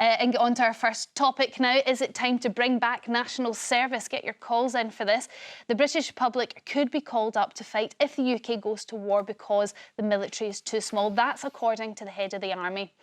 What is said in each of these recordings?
And get on to our first topic now. Is it time to bring back national service? Get your calls in for this. The British public could be called up to fight if the UK goes to war because the military is too small. That's according to the head of the army.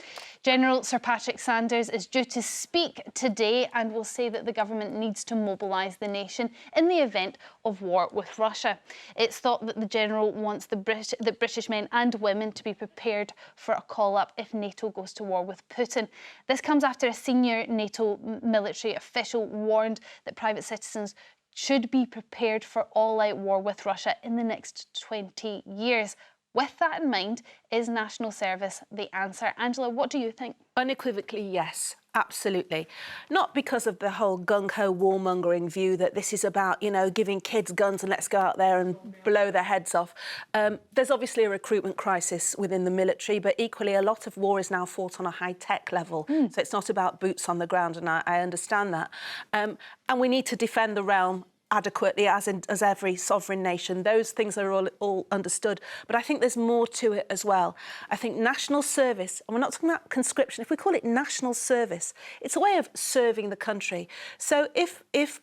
General Sir Patrick Sanders is due to speak today and will say that the government needs to mobilise the nation in the event of war with Russia. It's thought that the General wants the British men and women to be prepared for a call-up if NATO goes to war with Putin. This comes after a senior NATO military official warned that private citizens should be prepared for all-out war with Russia in the next 20 years. With that in mind, is national service the answer? Angela, what do you think? Unequivocally, yes, absolutely. Not because of the whole gung-ho warmongering view that this is about, giving kids guns and let's go out there and blow their heads off. There's obviously a recruitment crisis within the military, but equally a lot of war is now fought on a high-tech level. So it's not about boots on the ground, and I understand that. And we need to defend the realm adequately, as every sovereign nation. Those things are all understood. But I think there's more to it as well. I think national service, and we're not talking about conscription, if we call it national service, it's a way of serving the country. So if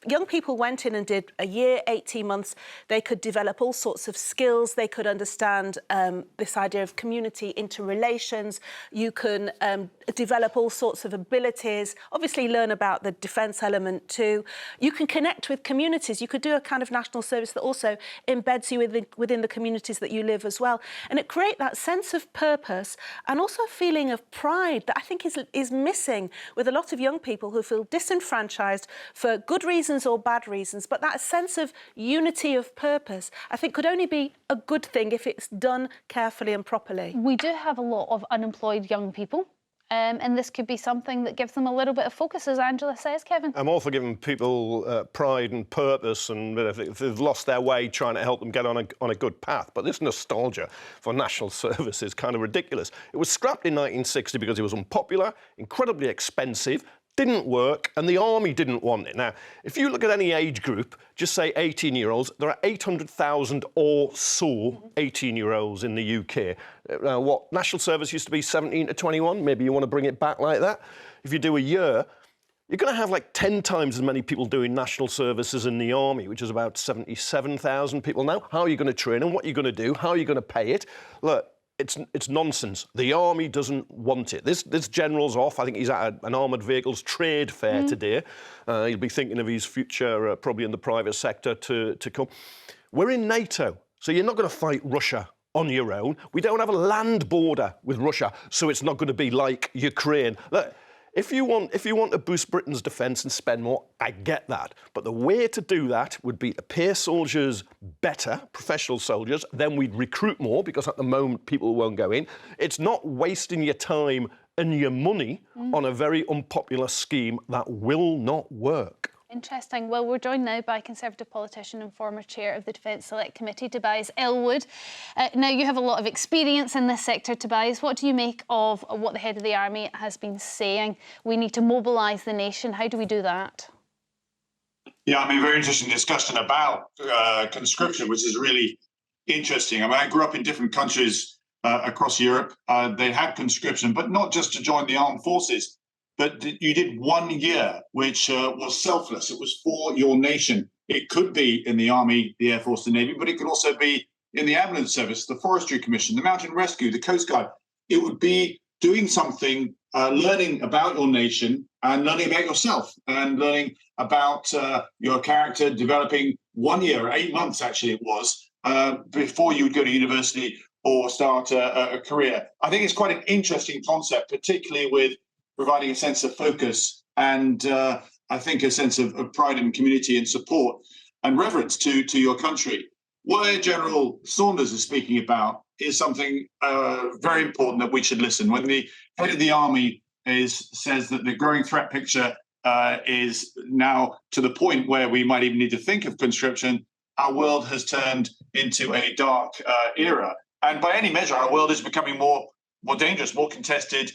young people went in and did a year, 18 months, they could develop all sorts of skills. They could understand this idea of community interrelations. You can develop all sorts of abilities, obviously learn about the defence element too. You can connect with communities. You could do a kind of national service that also embeds you within the communities that you live as well. And it creates that sense of purpose and also a feeling of pride that I think is missing with a lot of young people who feel disenfranchised for good reasons or bad reasons. But that sense of unity of purpose, I think, could only be a good thing if it's done carefully and properly. We do have a lot of unemployed young people. And this could be something that gives them a little bit of focus, as Angela says, Kevin. I'm all for giving people pride and purpose, and if they've lost their way, trying to help them get on a good path. But this nostalgia for national service is kind of ridiculous. It was scrapped in 1960 because it was unpopular, incredibly expensive, didn't work, and the army didn't want it. Now, if you look at any age group, just say 18-year-olds, there are 800,000 or so 18-year-olds in the UK. What national service used to be 17 to 21, maybe you want to bring it back like that. If you do a year, you're going to have like 10 times as many people doing national services in the army, which is about 77,000 people now. How are you going to train them? What are you going to do? How are you going to pay it? Look, it's nonsense. The army doesn't want it. This general's off. I think he's at an armoured vehicles trade fair today. He'll be thinking of his future probably in the private sector to come. We're in NATO, so you're not going to fight Russia on your own. We don't have a land border with Russia, so it's not going to be like Ukraine. Look, if you want to boost Britain's defence and spend more, I get that. But the way to do that would be to pay soldiers better, professional soldiers, then we'd recruit more, because at the moment people won't go in. It's not wasting your time and your money on a very unpopular scheme that will not work. Interesting. Well, we're joined now by Conservative politician and former chair of the Defence Select Committee, Tobias Ellwood. Now, you have a lot of experience in this sector, Tobias. What do you make of what the head of the army has been saying? We need to mobilise the nation. How do we do that? Yeah, I mean, very interesting discussion about conscription, which is really interesting. I mean, I grew up in different countries across Europe. They had conscription, but not just to join the armed forces. But you did 1 year, which was selfless. It was for your nation. It could be in the Army, the Air Force, the Navy, but it could also be in the Ambulance Service, the Forestry Commission, the Mountain Rescue, the Coast Guard. It would be doing something, learning about your nation and learning about yourself and learning about your character, developing 1 year, 8 months actually it was, before you would go to university or start a career. I think it's quite an interesting concept, particularly with providing a sense of focus and I think a sense of pride and community and support and reverence to your country. What General Saunders is speaking about is something very important that we should listen. When the head of the army says that the growing threat picture is now to the point where we might even need to think of conscription, our world has turned into a dark era. And by any measure, our world is becoming more dangerous, more contested,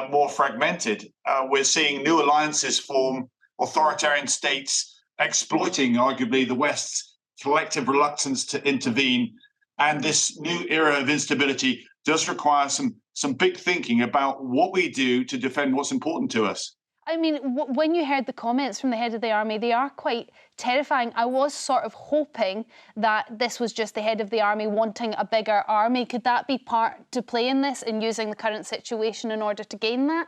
more fragmented. We're seeing new alliances form, authoritarian states exploiting, arguably, the West's collective reluctance to intervene. And this new era of instability does require some big thinking about what we do to defend what's important to us. I mean, when you heard the comments from the head of the army, they are quite terrifying. I was sort of hoping that this was just the head of the army wanting a bigger army. Could that be part to play in this and using the current situation in order to gain that?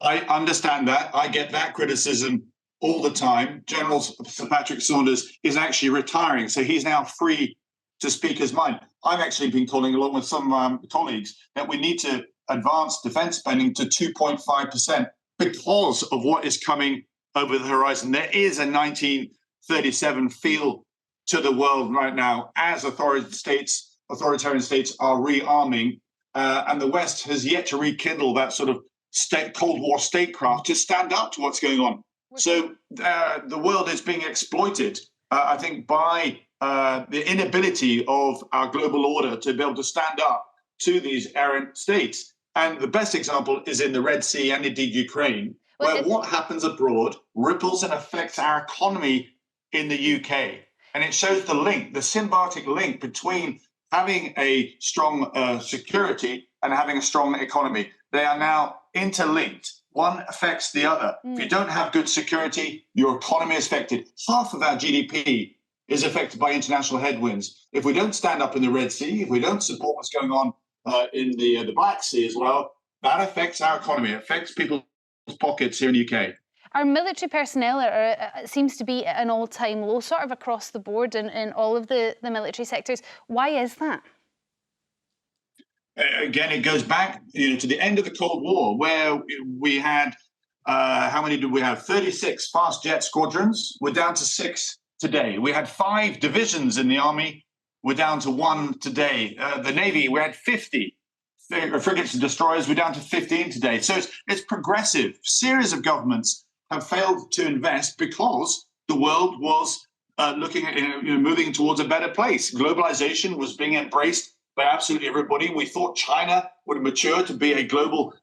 I understand that. I get that criticism all the time. General Sir Patrick Saunders is actually retiring, so he's now free to speak his mind. I've actually been calling, along with some colleagues, that we need to advance defence spending to 2.5% because of what is coming over the horizon. There is a 1937 feel to the world right now as authoritarian states are rearming, and the West has yet to rekindle that sort of Cold War statecraft to stand up to what's going on. So the world is being exploited, I think, by the inability of our global order to be able to stand up to these errant states. And the best example is in the Red Sea and indeed Ukraine, where what happens abroad ripples and affects our economy in the UK. And it shows the link, the symbiotic link between having a strong security and having a strong economy. They are now interlinked. One affects the other. If you don't have good security, your economy is affected. Half of our GDP is affected by international headwinds. If we don't stand up in the Red Sea, if we don't support what's going on in the Black Sea as well, that affects our economy. It affects people's pockets here in the UK. Our military personnel seems to be at an all-time low, sort of across the board in all of the military sectors. Why is that? Again, it goes back to the end of the Cold War, where we had, how many did we have? 36 fast jet squadrons. We're down to 6 today. We had 5 divisions in the Army. We're down to 1 today. The Navy, we had 50 frigates and destroyers. We're down to 15 today. So it's progressive. A series of governments have failed to invest because the world was looking at moving towards a better place. Globalization was being embraced by absolutely everybody. We thought China would mature to be a global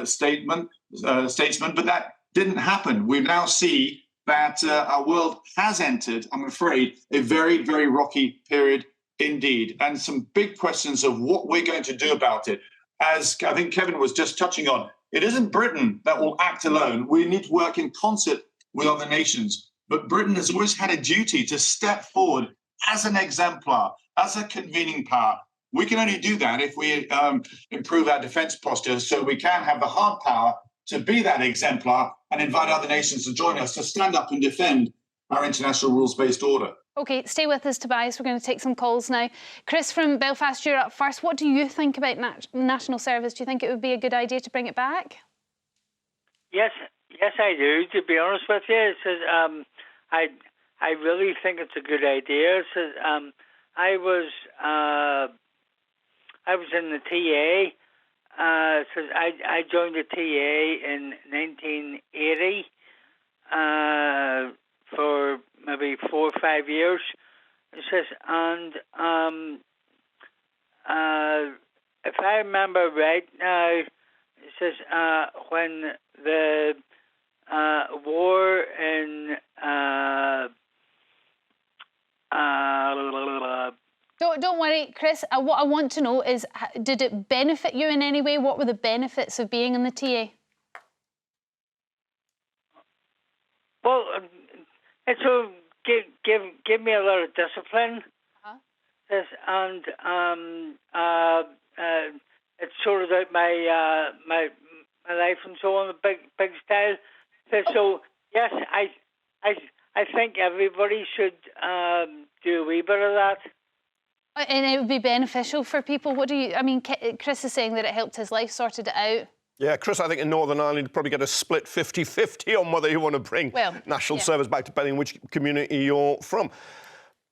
statesman, but that didn't happen. We now see that our world has entered, I'm afraid, a very, very rocky period indeed, and some big questions of what we're going to do about it. As I think Kevin was just touching on, it isn't Britain that will act alone. We need to work in concert with other nations. But Britain has always had a duty to step forward as an exemplar, as a convening power. We can only do that if we improve our defence posture, so we can have the hard power to be that exemplar and invite other nations to join us to stand up and defend our international rules-based order. OK, stay with us, Tobias. We're going to take some calls now. Chris from Belfast, you're up first. What do you think about national service? Do you think it would be a good idea to bring it back? Yes, I do, to be honest with you. I really think it's a good idea. I was in the TA. I joined the TA in 1980 for maybe 4 or 5 years. And if I remember right now, when the war in Don't worry, Chris. What I want to know is, did it benefit you in any way? What were the benefits of being in the TA? Well, it sort of give me a lot of discipline, and it sorted out my life and so on, a big style. So yes, I think everybody should do a wee bit of that. And it would be beneficial for people. What do you? I mean, Chris is saying that it helped his life, sorted it out. Yeah, Chris, I think in Northern Ireland you'd probably get a split 50-50 on whether you want to bring national service back, depending on which community you're from.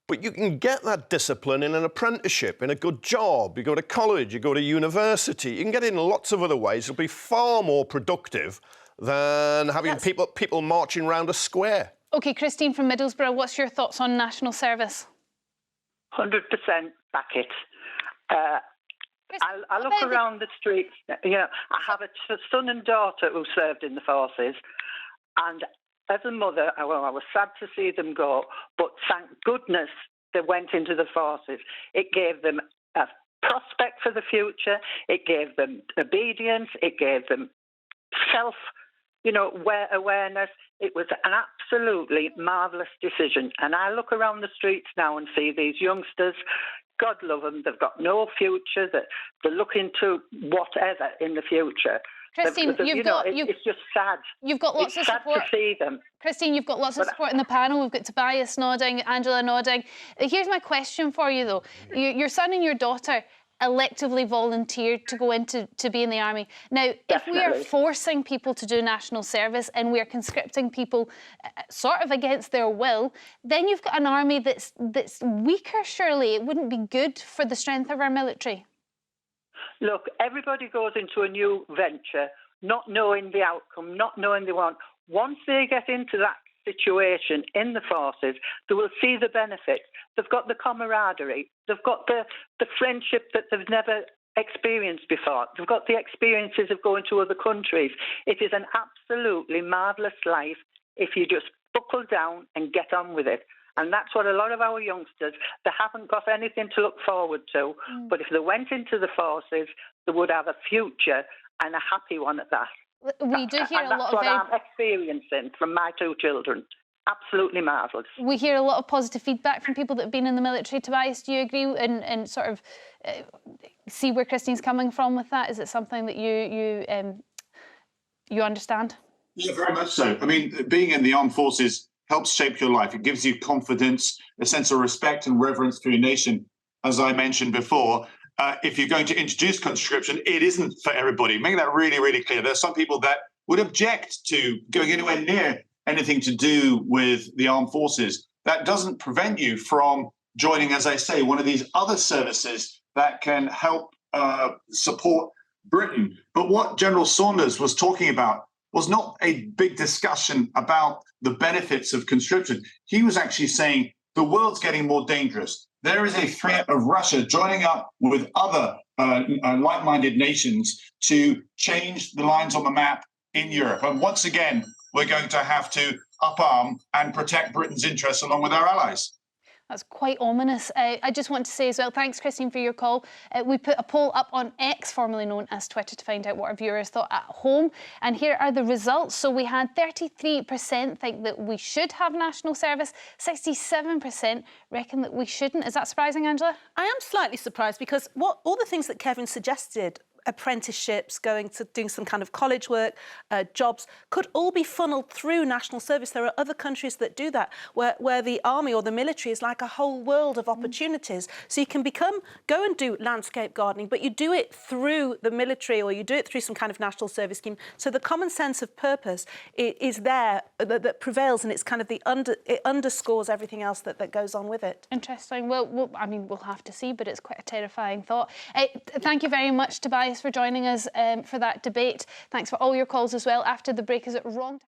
But you can get that discipline in an apprenticeship, in a good job. You go to college, you go to university. You can get it in lots of other ways. It'll be far more productive than having people marching around a square. OK, Christine from Middlesbrough, what's your thoughts on national service? 100% back it. I look around the streets. I have a son and daughter who served in the forces, and as a mother, I was sad to see them go, but thank goodness they went into the forces. It gave them a prospect for the future. It gave them obedience. It gave them awareness. It was an absolutely marvellous decision. And I look around the streets now and see these youngsters. God love them. They've got no future. They're looking to whatever in the future. Christine, it's just sad. You've got lots of support. Sad to see them. Christine, you've got lots of support in the panel. We've got Tobias nodding, Angela nodding. Here's my question for you, though. Your son and your daughter electively volunteered to go to be in the army. Now, if we are forcing people to do national service and we are conscripting people sort of against their will, then you've got an army that's weaker, surely. It wouldn't be good for the strength of our military. Look, everybody goes into a new venture, not knowing the outcome, not knowing the one. Once they get into that situation in the forces, they will see the benefits. They've got the camaraderie. They've got the friendship that they've never experienced before. They've got the experiences of going to other countries. It is an absolutely marvellous life if you just buckle down and get on with it. And that's what a lot of our youngsters, they haven't got anything to look forward to. But if they went into the forces, they would have a future, and a happy one at that. We do hear a lot of... That's what I'm experiencing from my two children. Absolutely marvellous. We hear a lot of positive feedback from people that have been in the military. Tobias, do you agree and sort of see where Christine's coming from with that? Is it something that you understand? Yeah, very much so. I mean, being in the armed forces helps shape your life. It gives you confidence, a sense of respect and reverence for your nation. As I mentioned before, if you're going to introduce conscription, it isn't for everybody. Make that really, really clear. There are some people that would object to going anywhere near anything to do with the armed forces. That doesn't prevent you from joining, as I say, one of these other services that can help support Britain. But what General Saunders was talking about was not a big discussion about the benefits of conscription. He was actually saying the world's getting more dangerous. There is a threat of Russia joining up with other like-minded nations to change the lines on the map in Europe. And once again, we're going to have to up-arm and protect Britain's interests along with our allies. That's quite ominous. I just want to say as well, thanks, Christine, for your call. We put a poll up on X, formerly known as Twitter, to find out what our viewers thought at home. And here are the results. So we had 33% think that we should have national service. 67% reckon that we shouldn't. Is that surprising, Angela? I am slightly surprised because all the things that Kevin suggested, apprenticeships, going to doing some kind of college work, jobs, could all be funneled through national service. There are other countries that do that, where the army or the military is like a whole world of opportunities. So you can go and do landscape gardening, but you do it through the military or you do it through some kind of national service scheme. So the common sense of purpose is there, that prevails, and it's kind of it underscores everything else that goes on with it. Interesting. Well, I mean, we'll have to see, but it's quite a terrifying thought. Thank you very much, Tobias, for joining us for that debate. Thanks for all your calls as well. After the break, is it wrong?